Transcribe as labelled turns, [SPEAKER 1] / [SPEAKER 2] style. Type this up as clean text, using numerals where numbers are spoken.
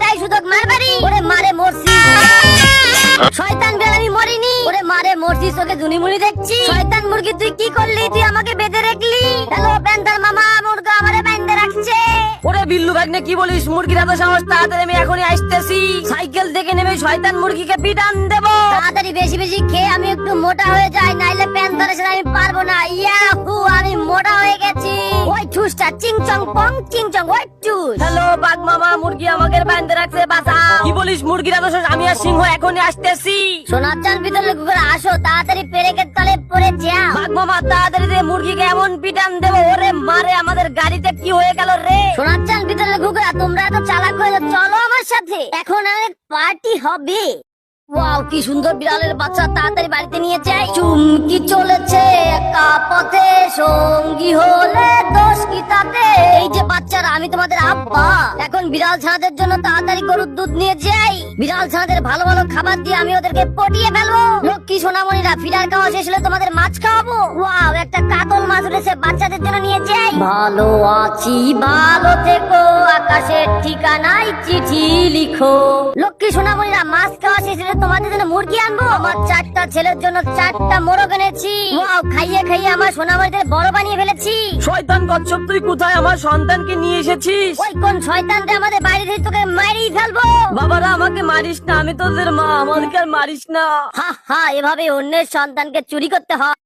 [SPEAKER 1] এই সুযোগ মারবারি ওরে মারে মরছি। শয়তান বিড়াল আমি মরিনি ওরে মারে মরছি, চোখে ধুনিমুনি দেখছি। শয়তান মুরগি তুই কি করলি, তুই আমাকে বেঁধে রাখলি। হ্যালো প্যান্থার মামা, মুরগা আমারে বেঁধে রাখছে।
[SPEAKER 2] ওরে বিল্লু ভাগ্নে কি বলিস, মুরগির এত সাহস, তাড়াতাড়ি আমি এখনই আসতেছি। সাইকেল থেকে নেমে শয়তান মুরগিকে পিটান দেবো।
[SPEAKER 1] তাড়াতাড়ি বেশি বেশি খেয়ে আমি একটু মোটা হয়ে যাই, নাইলে প্যান্থারের সাথে আমি পারবো না। ইয়াহু, আমি মোটা হয়ে গেছি। ওই ঠুসটা চিংচং পং চিংচং ওই ঠুস।
[SPEAKER 2] হ্যালো বাঘ মামা, মুরগি আমাকে বেঁধে রাখছে, বাঁচাও। কি বলিস, মুরগির এত সাহস, আমি আর সিংহ এখনই আসতেছি।
[SPEAKER 1] সোনার চান ভিতরে কুকুর আসো, তাড়াতাড়ি পেরেকের তলে পড়ে যাও।
[SPEAKER 2] বাঘ মামা তাড়াতাড়ি দিয়ে মুরগিকে এমন পিটান দেবো, ওরে মারে আমাদের গাড়িতে কি হয়ে গেল রে।
[SPEAKER 1] সোনার চান ভিতরে কুকুরা, তোমরা এত চালাক হয়ে চলো আমার সাথে, এখন অনেক পার্টি হবে। ওয়াও, কি সুন্দর বিড়ালের বাচ্চা, তাড়াতাড়ি বাড়িতে নিয়ে যাই। চুমকি চলেছে একা পথে, সঙ্গী হলে দোষ কি তাতে। এই যে বাচ্চারা, আমি তোমাদের আব্বা। এখন বিড়াল ছানাদের জন্য তাড়াতাড়ি গরুর দুধ নিয়ে যাই। বিড়াল ছানাদের ভালো ভালো খাবার দিয়ে আমি ওদেরকে পটিয়ে ফেলবো। লক্ষ্মী সোনামণিরা, ফিডার খাওয়া শেষ হলে তোমাদের মাছ খাওয়াবো। ওয়াও, একটা কাতল মাছ উঠেছে, বাচ্চাদের জন্য নিয়ে যাই। ভালো আছি, ভালো থেকো, আকাশের ঠিকানায় চিঠি লিখো। লক্ষ্মী সোনামণিরা, মাছ খাওয়া শেষ হলে তোমাদের জন্য মুরগি আনবো। আমার 4টা ছেলের জন্য 4টা মোরগ এনেছি। ওয়াও, খাইয়ে খাইয়ে আমার সোনামণিদের বড় বানিয়ে ফেলেছি।
[SPEAKER 2] শয়তান কচ্ছপ, তুই কোথায় আমার সন্তানকে নিয়ে এসেছিস?
[SPEAKER 1] ওই কোন শয়তানটা আমাদের বাড়ি থেকে তোকে মারিয়ে ফেলবো।
[SPEAKER 2] বাবারা আমাকে মারিস না, আমি তোদের মা, আমাদেরকে আর মারিস না।
[SPEAKER 1] হা হা, এভাবে অন্যের সন্তানকে চুরি করতে হয়।